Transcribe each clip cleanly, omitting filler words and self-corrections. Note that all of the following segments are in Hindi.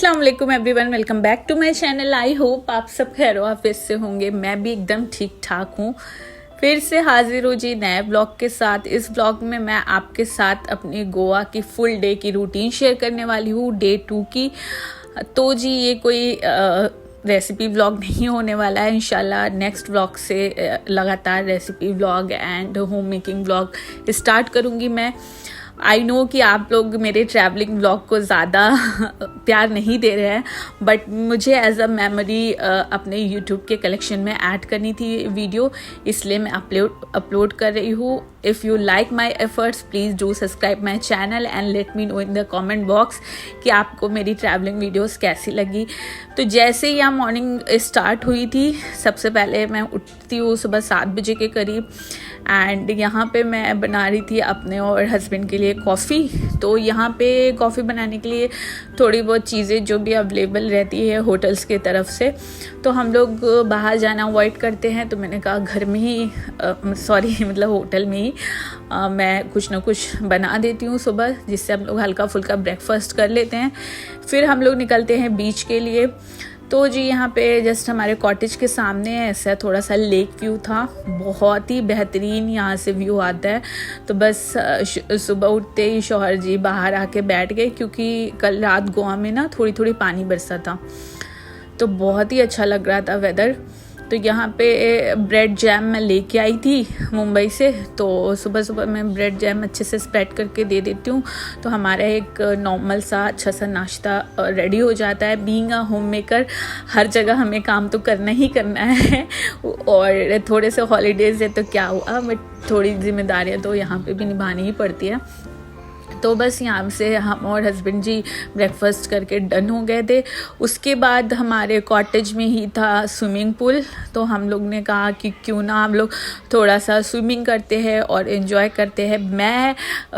अस्सलाम वालेकुम everyone, welcome back to my channel. I hope आप सब खैरो आफियत से होंगे। मैं भी एकदम ठीक ठाक हूँ। फिर से हाजिर हो जी नए ब्लॉग के साथ। इस ब्लॉग में मैं आपके साथ अपनी गोवा की फुल डे की रूटीन शेयर करने वाली हूँ, डे 2 की। तो जी ये कोई रेसिपी व्लॉग नहीं होने वाला है। इंशाल्लाह नेक्स्ट व्लॉग से लगातार recipe vlog and home making vlog start करूँगी मैं। आई नो कि आप लोग मेरे ट्रैवलिंग व्लॉग को ज़्यादा प्यार नहीं दे रहे हैं, बट मुझे एज अ मेमोरी अपने यूट्यूब के कलेक्शन में ऐड करनी थी वीडियो, इसलिए मैं अपलोड कर रही हूँ। If you like my efforts please do subscribe my channel and let me know in the comment box कि आपको मेरी ट्रैवलिंग वीडियोस कैसी लगी। तो जैसे ही यहाँ मॉर्निंग स्टार्ट हुई थी, सबसे पहले मैं उठती हूँ सुबह 7 बजे के करीब एंड यहाँ पे मैं बना रही थी अपने और हस्बैंड के लिए कॉफ़ी। तो यहाँ पे कॉफ़ी बनाने के लिए थोड़ी बहुत चीज़ें जो भी अवेलेबल रहती है होटल्स के तरफ से, तो हम लोग बाहर जाना अवॉइड करते हैं। तो मैंने कहा घर में ही मतलब होटल में ही मैं कुछ ना कुछ बना देती हूँ सुबह, जिससे हम लोग हल्का फुल्का ब्रेकफास्ट कर लेते हैं। फिर हम लोग निकलते हैं बीच के लिए। तो जी यहाँ पे जस्ट हमारे कॉटेज के सामने ऐसा थोड़ा सा लेक व्यू था, बहुत ही बेहतरीन यहाँ से व्यू आता है। तो बस सुबह उठते ही शौहर जी बाहर आके बैठ गए, क्योंकि कल रात गोवा में ना थोड़ी थोड़ी पानी बरसा था, तो बहुत ही अच्छा लग रहा था वेदर। तो यहाँ पे ब्रेड जैम मैं लेके आई थी मुंबई से, तो सुबह सुबह मैं ब्रेड जैम अच्छे से स्प्रेड करके दे देती हूँ, तो हमारा एक नॉर्मल सा अच्छा सा नाश्ता रेडी हो जाता है। बीइंग अ होम मेकर हर जगह हमें काम तो करना ही करना है, और थोड़े से हॉलीडेज़ है तो क्या हुआ, बट थोड़ी जिम्मेदारियाँ तो यहाँ पे भी निभानी ही पड़ती है। तो बस यहाँ से हम और हस्बैंड जी ब्रेकफास्ट करके डन हो गए थे। उसके बाद हमारे कॉटेज में ही था स्विमिंग पूल, तो हम लोग ने कहा कि क्यों ना हम लोग थोड़ा सा स्विमिंग करते हैं और एंजॉय करते हैं।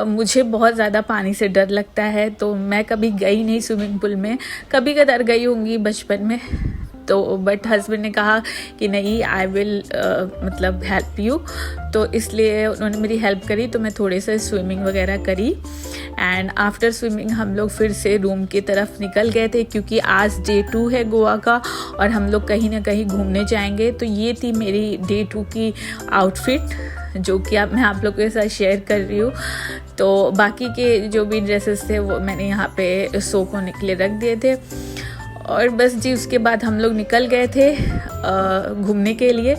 मुझे बहुत ज़्यादा पानी से डर लगता है, तो मैं कभी गई नहीं स्विमिंग पूल में, कभी कदार गई होंगी बचपन में। तो बट हस्बैंड ने कहा कि नहीं, आई विल मतलब हेल्प यू, तो इसलिए उन्होंने मेरी हेल्प करी। तो मैं थोड़े से स्विमिंग वगैरह करी एंड आफ्टर स्विमिंग हम लोग फिर से रूम की तरफ निकल गए थे, क्योंकि आज डे 2 है गोवा का और हम लोग कहीं ना कहीं घूमने जाएंगे। तो ये थी मेरी डे 2 की आउटफिट, जो कि मैं आप लोगों के साथ शेयर कर रही हूँ। तो बाकी के जो भी ड्रेसेस थे वो मैंने यहाँ पे सोक होने के लिए रख दिए थे। और बस जी उसके बाद हम लोग निकल गए थे घूमने के लिए।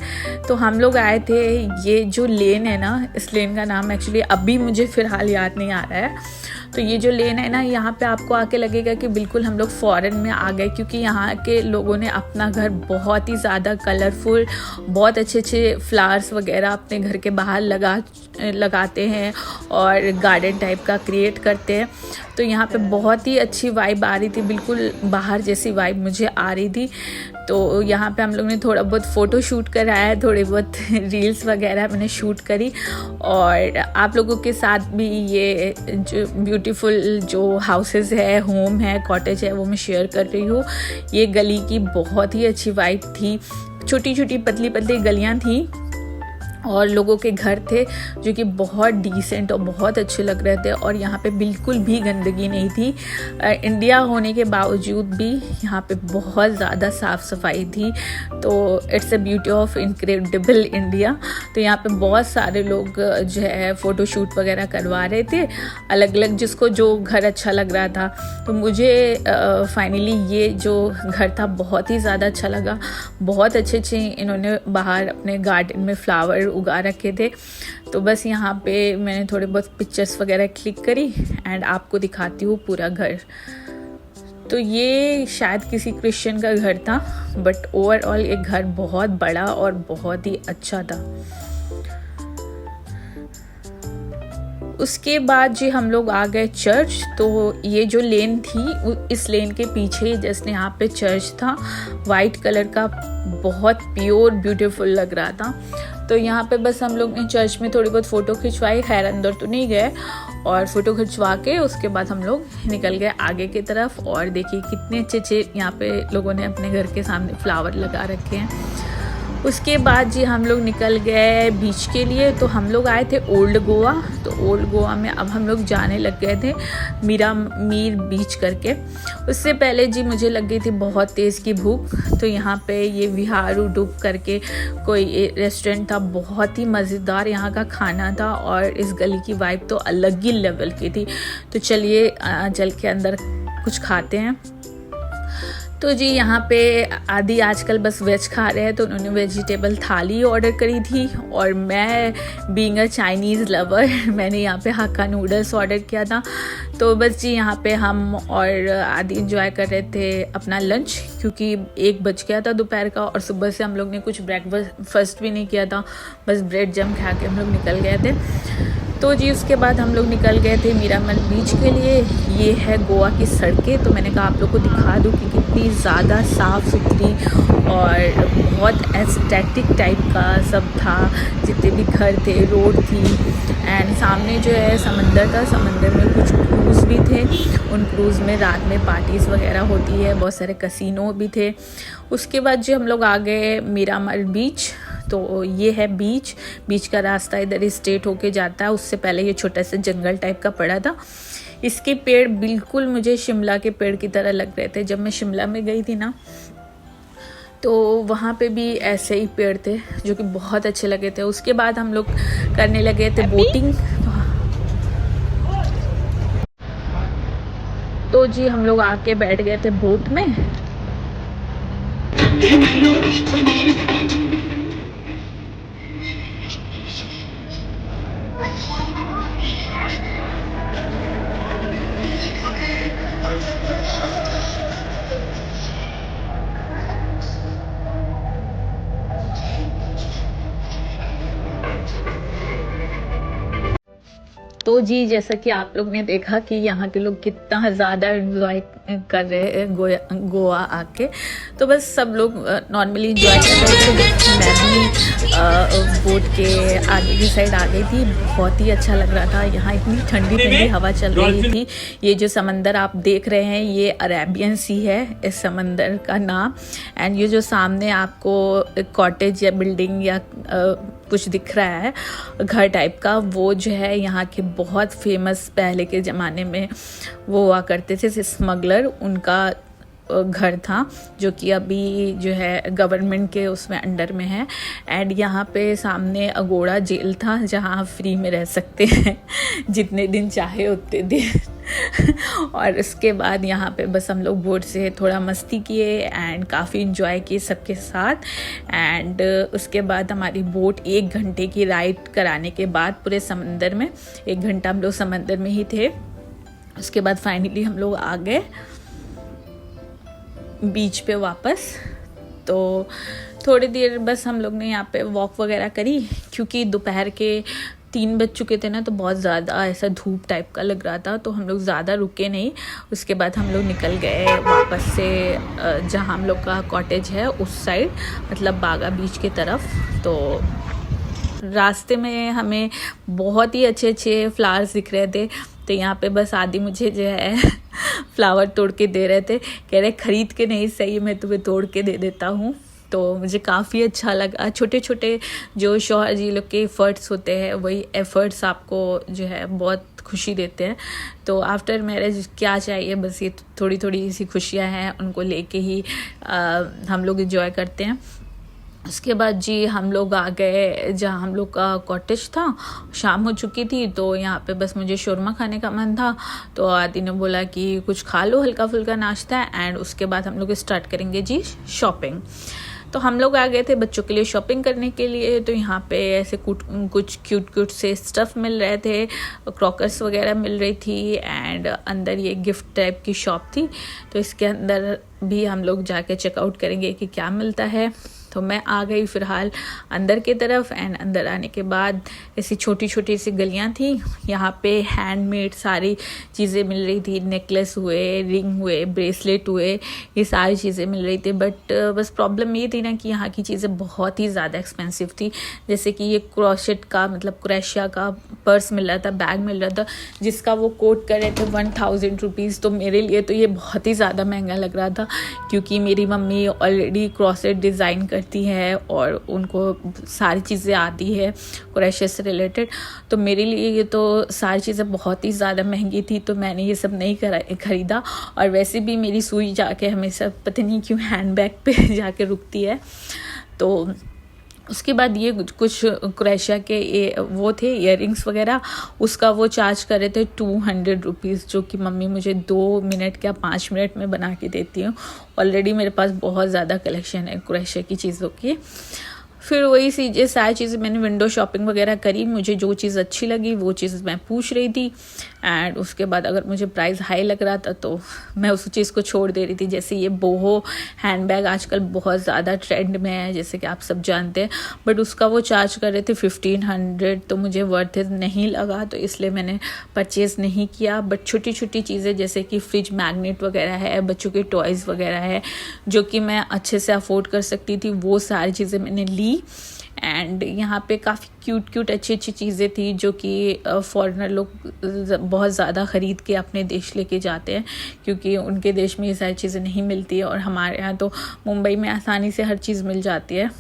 तो हम लोग आए थे, ये जो लेन है ना, इस लेन का नाम एक्चुअली अभी मुझे फ़िलहाल याद नहीं आ रहा है। तो ये जो लेन है ना, यहाँ पे आपको आके लगेगा कि बिल्कुल हम लोग फ़ॉरेन में आ गए, क्योंकि यहाँ के लोगों ने अपना घर बहुत ही ज़्यादा कलरफुल, बहुत अच्छे अच्छे फ्लावर्स वगैरह अपने घर के बाहर लगाते हैं और गार्डन टाइप का क्रिएट करते हैं। तो यहाँ पे बहुत ही अच्छी वाइब आ रही थी, बिल्कुल बाहर जैसी वाइब मुझे आ रही थी। तो यहाँ पे हम लोग ने थोड़ा बहुत फ़ोटो शूट कराया है, थोड़े बहुत रील्स वगैरह मैंने शूट करी, और आप लोगों के साथ भी ये जो ब्यूटीफुल जो हाउसेस है, होम है, कॉटेज है, वो मैं शेयर कर रही हूँ। ये गली की बहुत ही अच्छी वाइब थी, छोटी छोटी पतली पतली गलियाँ थी और लोगों के घर थे जो कि बहुत डिसेंट और बहुत अच्छे लग रहे थे, और यहाँ पे बिल्कुल भी गंदगी नहीं थी। इंडिया होने के बावजूद भी यहाँ पे बहुत ज़्यादा साफ़ सफाई थी। तो it's a beauty of incredible India. तो यहाँ पे बहुत सारे लोग जो है फ़ोटो शूट वगैरह करवा रहे थे, अलग अलग जिसको जो घर अच्छा लग रहा था। तो मुझे फाइनली ये जो घर था बहुत ही ज़्यादा अच्छा लगा। बहुत अच्छे अच्छे इन्होंने बाहर अपने गार्डन में फ्लावर उगा रखे थे। तो बस यहाँ पे मैंने थोड़े बहुत पिक्चर्स वगैरह क्लिक करी एंड आपको दिखाती हूँ पूरा घर। तो ये शायद किसी क्रिश्चियन का घर था, बट ओवरऑल ये घर बहुत बड़ा और बहुत ही अच्छा था। उसके बाद जी हम लोग आ गए चर्च। तो ये जो लेन थी, इस लेन के पीछे जैसे यहाँ पे चर्च था, वाइट कलर का, बहुत प्योर ब्यूटीफुल लग रहा था। तो यहाँ पे बस हम लोग ने चर्च में थोड़ी बहुत फ़ोटो खिंचवाई, खैर अंदर तो नहीं गए, और फ़ोटो खिंचवा के उसके बाद हम लोग निकल गए आगे की तरफ। और देखिए कितने अच्छे अच्छे यहाँ पे लोगों ने अपने घर के सामने फ्लावर लगा रखे हैं। उसके बाद जी हम लोग निकल गए बीच के लिए। तो हम लोग आए थे ओल्ड गोवा, तो ओल्ड गोवा में अब हम लोग जाने लग गए थे मीर बीच करके। उससे पहले जी मुझे लग गई थी बहुत तेज़ की भूख, तो यहाँ पे ये विहारू डुब करके कोई रेस्टोरेंट था, बहुत ही मज़ेदार यहाँ का खाना था और इस गली की वाइब तो अलग ही लेवल की थी। तो चलिए चल के अंदर कुछ खाते हैं। तो जी यहाँ पे आदि आजकल बस वेज खा रहे हैं, तो उन्होंने वेजिटेबल थाली ऑर्डर करी थी और मैं बीइंग अ चाइनीज़ लवर मैंने यहाँ पे हक्का नूडल्स ऑर्डर किया था। तो बस जी यहाँ पे हम और आदि इंजॉय कर रहे थे अपना लंच, क्योंकि 1 बज गया था दोपहर का और सुबह से हम लोग ने कुछ ब्रेकफास्ट भी नहीं किया था, बस ब्रेड जम खा के हम लोग निकल गए थे। तो जी उसके बाद हम लोग निकल गए थे मीरामल बीच के लिए। ये है गोवा की सड़कें, तो मैंने कहा आप लोग को दिखा दूँ कि कितनी ज़्यादा साफ़ सुथरी और बहुत एस्थेटिक टाइप का सब था, जितने भी घर थे, रोड थी। एंड सामने जो है समंदर था, समंदर में कुछ क्रूज़ भी थे, उन क्रूज़ में रात में पार्टीज़ वगैरह होती है, बहुत सारे कसिनो भी थे। उसके बाद जो हम लोग आ गए मीरामल बीच, तो ये है बीच का रास्ता इधर स्ट्रेट होके जाता है। उससे पहले ये छोटा सा जंगल टाइप का पड़ा था। इसके पेड़ बिल्कुल मुझे शिमला के पेड़ की तरह लग रहे थे। जब मैं शिमला में गई थी ना, तो वहाँ पे भी ऐसे ही पेड़ थे जो कि बहुत अच्छे लगे थे। उसके बाद हम लोग करने लगे थे बोटिंग। तो जी हम लोग आके बैठ गए थे बोट में। तो जी जैसा कि आप लोग ने देखा कि यहाँ के लोग कितना ज़्यादा एंजॉय कर रहे हैं गोवा आके, तो बस सब लोग नॉर्मली एंजॉय कर रहे थे। मैं भी बोट के आगे की साइड आ गई थी, बहुत ही अच्छा लग रहा था। यहाँ इतनी ठंडी ठंडी हवा चल रही थी। ये जो समंदर आप देख रहे हैं ये अरेबियन सी है इस समंदर का नाम। एंड ये जो सामने आपको कॉटेज या बिल्डिंग या कुछ दिख रहा है घर टाइप का, वो जो है यहाँ के बहुत फेमस पहले के ज़माने में वो हुआ करते थे स्मगलर, उनका घर था, जो कि अभी जो है गवर्नमेंट के उसमें अंडर में है। एंड यहाँ पे सामने अगोड़ा जेल था जहाँ आप फ्री में रह सकते हैं जितने दिन चाहे उतने दिन और उसके बाद यहाँ पे बस हम लोग बोट से थोड़ा मस्ती किए एंड काफ़ी इंजॉय किए सबके साथ। एंड उसके बाद हमारी बोट 1 घंटे की राइड कराने के बाद पूरे समंदर में 1 घंटा हम लोग समंदर में ही थे। उसके बाद फाइनली हम लोग आ गए बीच पे वापस। तो थोड़ी देर बस हम लोग ने यहाँ पे वॉक वगैरह करी, क्योंकि दोपहर के 3 बज चुके थे ना, तो बहुत ज़्यादा ऐसा धूप टाइप का लग रहा था, तो हम लोग ज़्यादा रुके नहीं। उसके बाद हम लोग निकल गए वापस से जहाँ हम लोग का कॉटेज है उस साइड, मतलब बागा बीच की तरफ। तो रास्ते में हमें बहुत ही अच्छे अच्छे फ्लावर्स दिख रहे थे, तो यहाँ पे बस आदि मुझे जो है फ्लावर तोड़ के दे रहे थे, कह रहे खरीद के नहीं सही, मैं तुम्हें तोड़ के दे देता हूँ। तो मुझे काफ़ी अच्छा लगा। छोटे छोटे जो शौहर जी लोग के एफ़र्ट्स होते हैं, वही एफ़र्ट्स आपको जो है बहुत खुशी देते हैं। तो आफ्टर मैरिज क्या चाहिए, बस ये थोड़ी थोड़ी सी खुशियाँ हैं, उनको लेके ही हम लोग एंजॉय करते हैं। उसके बाद जी हम लोग आ गए जहाँ हम लोग का कॉटेज था। शाम हो चुकी थी, तो यहाँ पे बस मुझे शोरमा खाने का मन था, तो आदि ने बोला कि कुछ खा लो हल्का फुल्का नाश्ता, एंड उसके बाद हम लोग स्टार्ट करेंगे जी शॉपिंग। तो हम लोग आ गए थे बच्चों के लिए शॉपिंग करने के लिए। तो यहाँ पे ऐसे कुछ क्यूट से स्टफ़ मिल रहे थे, क्रॉकर्स वगैरह मिल रही थी, एंड अंदर ये गिफ्ट टाइप की शॉप थी। तो इसके अंदर भी हम लोग जाके चेकआउट करेंगे कि क्या मिलता है। तो मैं आ गई फ़िलहाल अंदर की तरफ, एंड अंदर आने के बाद ऐसी छोटी छोटी सी गलियां थी। यहाँ पे हैंडमेड सारी चीज़ें मिल रही थी, नेकलेस हुए, रिंग हुए, ब्रेसलेट हुए, ये सारी चीज़ें मिल रही थी। बट बस प्रॉब्लम ये थी ना कि यहाँ की चीज़ें बहुत ही ज़्यादा एक्सपेंसिव थी। जैसे कि ये क्रोशेट का मतलब क्रोशिया का पर्स मिल रहा था, बैग मिल रहा था, जिसका वो कोट कर रहे थे 1000 रुपीज़। तो मेरे लिए तो ये बहुत ही ज़्यादा महंगा लग रहा था, क्योंकि मेरी मम्मी ऑलरेडी क्रोशेट डिज़ाइन कर करती हैं और उनको सारी चीज़ें आती है क्रोशे से रिलेटेड। तो मेरे लिए ये तो सारी चीज़ें बहुत ही ज़्यादा महंगी थी, तो मैंने ये सब नहीं ख़रीदा। और वैसे भी मेरी सुई जाके हमेशा पता नहीं क्यों हैंडबैग पे जाके रुकती है। तो उसके बाद ये कुछ क्रोशिया के वो थे इयररिंग्स वगैरह, उसका वो चार्ज कर रहे थे 200 रुपीज़, जो कि मम्मी मुझे 2 मिनट या 5 मिनट में बना के देती हूँ। ऑलरेडी मेरे पास बहुत ज़्यादा कलेक्शन है क्रोशिया की चीज़ों की। फिर वही चीज़ें सारी चीज़ें मैंने विंडो शॉपिंग वगैरह करी। मुझे जो चीज़ अच्छी लगी वो चीज़ मैं पूछ रही थी, एंड उसके बाद अगर मुझे प्राइस हाई लग रहा था तो मैं उस चीज़ को छोड़ दे रही थी। जैसे ये बोहो हैंडबैग आजकल बहुत ज़्यादा ट्रेंड में है, जैसे कि आप सब जानते हैं, बट उसका वो चार्ज कर रहे थे 1500, तो मुझे वर्थ इट नहीं लगा, तो इसलिए मैंने परचेज़ नहीं किया। बट छोटी छोटी चीज़ें जैसे कि फ्रिज मैग्नेट वगैरह है, बच्चों के टॉयज़ वगैरह है जो कि मैं अच्छे से अफोर्ड कर सकती थी, वो सारी चीज़ें मैंने ली। एंड यहाँ पे काफ़ी क्यूट अच्छी चीज़ें थी जो कि फॉरेनर लोग बहुत ज़्यादा ख़रीद के अपने देश लेके जाते हैं, क्योंकि उनके देश में ये सारी चीज़ें नहीं मिलती है, और हमारे यहाँ तो मुंबई में आसानी से हर चीज़ मिल जाती है।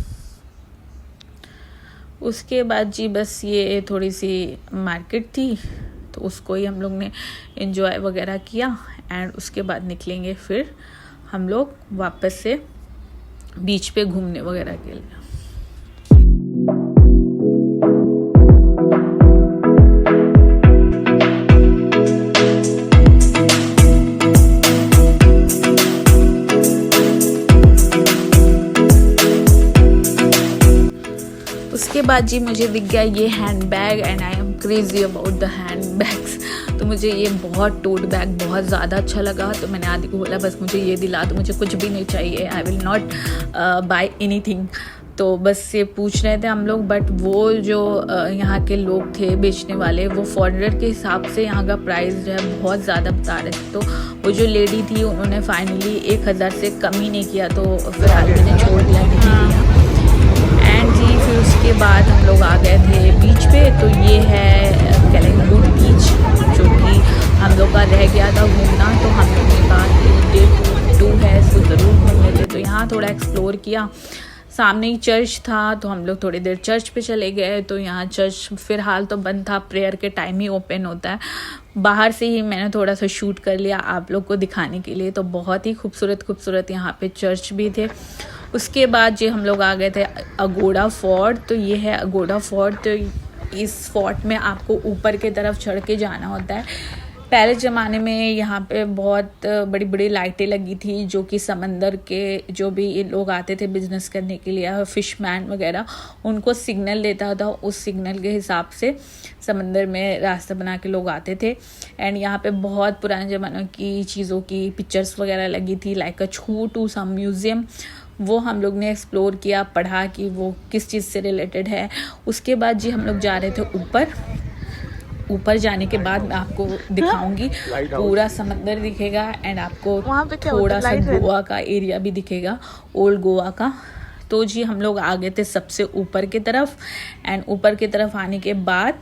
उसके बाद जी बस ये थोड़ी सी मार्केट थी, तो उसको ही हम लोग ने एंजॉय वगैरह किया, एंड उसके बाद निकलेंगे फिर हम लोग वापस से बीच पे घूमने वगैरह के लिए। उसके बाद जी मुझे दिख गया ये handbag, and I am crazy about the handbags. तो मुझे ये बहुत टोट बैग बहुत ज़्यादा अच्छा लगा, तो मैंने आदि को बोला बस मुझे ये दिला दो, मुझे कुछ भी नहीं चाहिए, I will not buy anything. तो बस ये पूछ रहे थे हम लोग, बट वो जो यहाँ के लोग थे बेचने वाले, वो फॉरेनर के हिसाब से यहाँ का प्राइस जो है बहुत ज़्यादा बता रहे थे। तो वो जो लेडी थी उन्होंने फाइनली 1000 से कम ही नहीं किया, तो फिर आदमी ने छोड़ दिया, नहीं लिया। एंड जी फिर उसके बाद हम लोग आ गए थे बीच पे। तो ये है कलिंगुड बीच, जो कि हम लोग का रह गया था घूमना, तो हम लोग ने कहा कि डे 2 है तो ज़रूर घूम लेते। तो यहाँ थोड़ा एक्सप्लोर किया, सामने ही चर्च था, तो हम लोग थोड़ी देर चर्च पे चले गए। तो यहाँ चर्च फिलहाल तो बंद था, प्रेयर के टाइम ही ओपन होता है। बाहर से ही मैंने थोड़ा सा शूट कर लिया आप लोग को दिखाने के लिए। तो बहुत ही खूबसूरत यहाँ पे चर्च भी थे। उसके बाद जो हम लोग आ गए थे अगोड़ा फोर्ट। तो ये है अगोड़ा फोर्ट। तो इस फोर्ट में आपको ऊपर की तरफ चढ़ के जाना होता है। पहले ज़माने में यहाँ पे बहुत बड़ी बड़ी लाइटें लगी थी, जो कि समंदर के जो भी लोग आते थे बिजनेस करने के लिए, फिशमैन वगैरह, उनको सिग्नल देता था। उस सिग्नल के हिसाब से समंदर में रास्ता बना के लोग आते थे। एंड यहाँ पे बहुत पुराने ज़माने की चीज़ों की पिक्चर्स वगैरह लगी थी, लाइक अ छू टू सम म्यूज़ियम। वो हम लोग ने एक्सप्लोर किया, पढ़ा कि वो किस चीज़ से रिलेटेड है। उसके बाद जी हम लोग जा रहे थे ऊपर जाने के बाद मैं आपको दिखाऊंगी, पूरा समंदर दिखेगा, एंड आपको थोड़ा सा गोवा का एरिया भी दिखेगा, ओल्ड गोवा का। तो जी हम लोग आ गए थे सबसे ऊपर की तरफ, एंड ऊपर की तरफ आने के बाद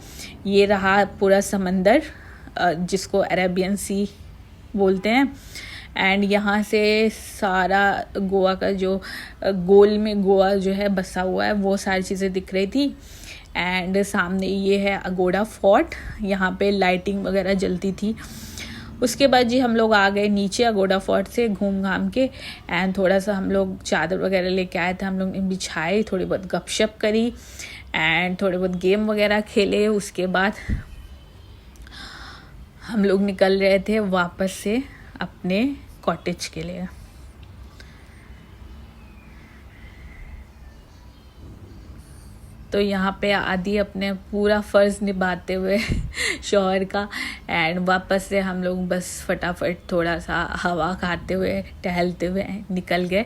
ये रहा पूरा समंदर, जिसको अरेबियन सी बोलते हैं। एंड यहाँ से सारा गोवा का जो गोल में गोवा जो है बसा हुआ है, वो सारी चीज़ें दिख रही थी। एंड सामने ये है अगोड़ा फोर्ट, यहाँ पे लाइटिंग वगैरह जलती थी। उसके बाद जी हम लोग आ गए नीचे अगोड़ा फोर्ट से घूम घाम के, एंड थोड़ा सा हम लोग चादर वगैरह लेके आए थे, हम लोग ने बिछाई, थोड़ी बहुत गपशप करी, एंड थोड़े बहुत गेम वगैरह खेले। उसके बाद हम लोग निकल रहे थे वापस से अपने कॉटेज के लिए। तो यहाँ पे आदि अपने पूरा फ़र्ज़ निभाते हुए शौहर का, एंड वापस से हम लोग बस फटाफट थोड़ा सा हवा खाते हुए टहलते हुए निकल गए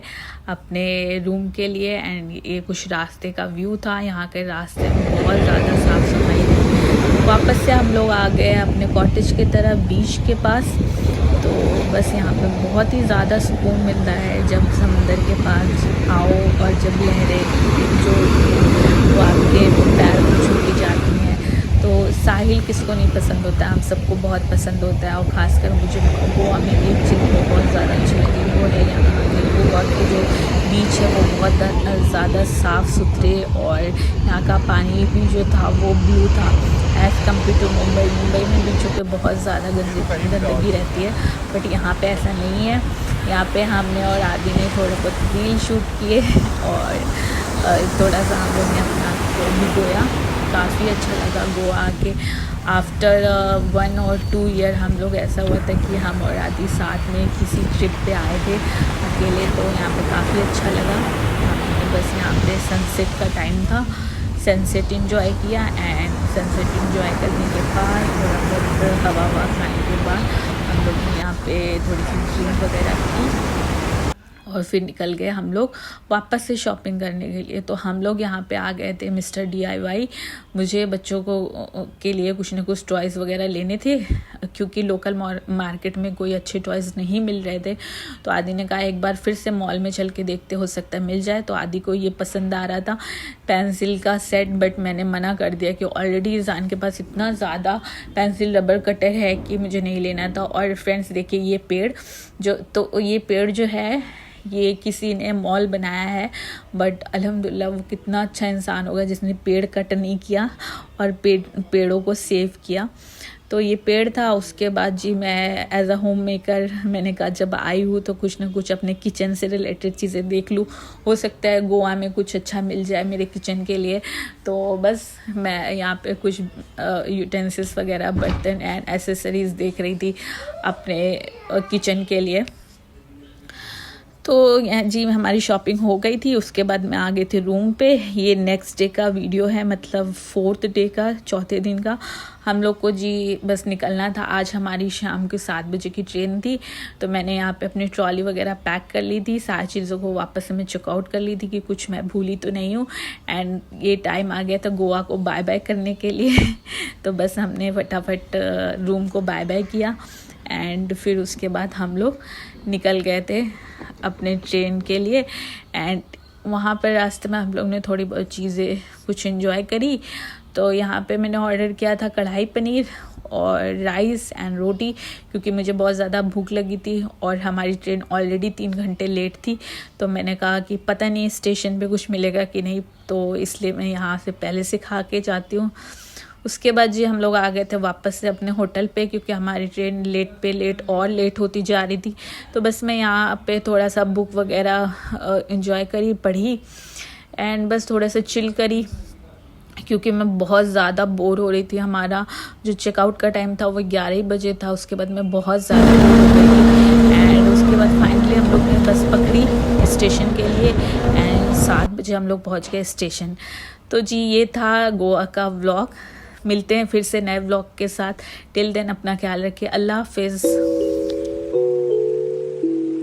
अपने रूम के लिए। एंड ये कुछ रास्ते का व्यू था, यहाँ के रास्ते में बहुत ज़्यादा साफ़ सफाई थी। वापस से हम लोग आ गए अपने कॉटेज की तरफ, बीच के पास। तो बस यहाँ पे बहुत ही ज़्यादा सुकून मिलता है जब समंदर के पास आओ, और जब लहरें जो वो आपके पैर को छू के जाती हैं, तो साहिल किसको नहीं पसंद होता है, हम सबको बहुत पसंद होता है। और ख़ासकर मुझे गोवा में एक चीज़ बहुत ज़्यादा अच्छी लगी, वो है यहाँ के गोवा के जो बीच है वो बहुत ज़्यादा साफ़ सुथरे, और यहाँ का पानी भी जो था वो ब्लू था as compared to Mumbai. Mumbai में बीचों पे बहुत ज़्यादा गंदगी रहती है, बट यहाँ पे ऐसा नहीं है। यहाँ पे हमने और आदि ने थोड़ा बहुत रील शूट किए और थोड़ा सा हम लोग ने अपना आप को भिगोया। काफ़ी अच्छा लगा गोवा आके। आफ्टर 1 और 2 ईयर हम लोग ऐसा हुआ था कि हम और आदि साथ में किसी ट्रिप पे आए थे अकेले, तो यहाँ पे काफ़ी अच्छा लगा। हमने बस यहाँ पे सनसेट का टाइम था, सनसेट इंजॉय किया, एंड सनसेट इंजॉय करने के बाद थोड़ा बहुत हवा खाने के बाद हम लोग ने यहाँ पे थोड़ी सी ड्रिंक वगैरह की और फिर निकल गए हम लोग वापस से शॉपिंग करने के लिए। तो हम लोग यहाँ पे आ गए थे मिस्टर DIY। मुझे बच्चों को के लिए कुछ ना कुछ टॉयज़ वगैरह लेने थे, क्योंकि लोकल मार्केट में कोई अच्छे टॉयज़ नहीं मिल रहे थे। तो आदि ने कहा एक बार फिर से मॉल में चल के देखते, हो सकता है मिल जाए। तो आदि को ये पसंद आ रहा था पेंसिल का सेट, बट मैंने मना कर दिया कि ऑलरेडी ईज़ान के पास इतना ज़्यादा पेंसिल रबर कटर है कि मुझे नहीं लेना था। और फ्रेंड्स देखिए ये पेड़ ये पेड़ जो है ये किसी ने मॉल बनाया है, बट अल्हम्दुलिल्लाह वो कितना अच्छा इंसान होगा जिसने पेड़ कट नहीं किया और पेड़ों को सेव किया। तो ये पेड़ था। उसके बाद जी मैं एज अ होम मेकर मैंने कहा जब आई हूँ तो कुछ ना कुछ अपने किचन से रिलेटेड चीज़ें देख लूँ, हो सकता है गोवा में कुछ अच्छा मिल जाए मेरे किचन के लिए। तो बस मैं यहाँ पे कुछ यूटेंसिल्स वगैरह, बर्तन एंड एसेसरीज़ देख रही थी अपने किचन के लिए। तो जी हमारी शॉपिंग हो गई थी। उसके बाद मैं आ गई थी रूम पे। ये नेक्स्ट डे का वीडियो है, मतलब 4th डे का, चौथे दिन का। हम लोग को जी बस निकलना था। आज हमारी शाम के 7 बजे की ट्रेन थी, तो मैंने यहाँ पे अपनी ट्रॉली वगैरह पैक कर ली थी, सारी चीज़ों को वापस से मैं चेकआउट कर ली थी कि कुछ मैं भूली तो नहीं हूँ। एंड ये टाइम आ गया था गोवा को बाय बाय करने के लिए तो बस हमने फटाफट रूम को बाय बाय किया, एंड फिर उसके बाद हम लोग निकल गए थे अपने ट्रेन के लिए। एंड वहाँ पर रास्ते में हम लोग ने थोड़ी बहुत चीज़ें कुछ एंजॉय करी। तो यहाँ पे मैंने ऑर्डर किया था कढ़ाई पनीर और राइस एंड रोटी, क्योंकि मुझे बहुत ज़्यादा भूख लगी थी और हमारी ट्रेन ऑलरेडी 3 घंटे लेट थी। तो मैंने कहा कि पता नहीं स्टेशन पे कुछ मिलेगा कि नहीं, तो इसलिए मैं यहाँ से पहले से खा के जाती हूँ। उसके बाद जी हम लोग आ गए थे वापस से अपने होटल पे, क्योंकि हमारी ट्रेन लेट होती जा रही थी। तो बस मैं यहाँ पे थोड़ा सा बुक वगैरह एंजॉय करी, पढ़ी, एंड बस थोड़ा सा चिल करी, क्योंकि मैं बहुत ज़्यादा बोर हो रही थी। हमारा जो चेकआउट का टाइम था वो 11 बजे था। उसके बाद मैं बहुत ज़्यादा बोर हो गई थी, एंड उसके बाद फाइनली हम लोग ने बस पकड़ी स्टेशन के लिए, एंड 7 बजे हम लोग पहुँच गए स्टेशन। तो जी ये था गोवा का व्लॉग। मिलते हैं फिर से नए व्लॉग के साथ। टिल देन अपना ख्याल रखिए। अल्लाह हाफिज़।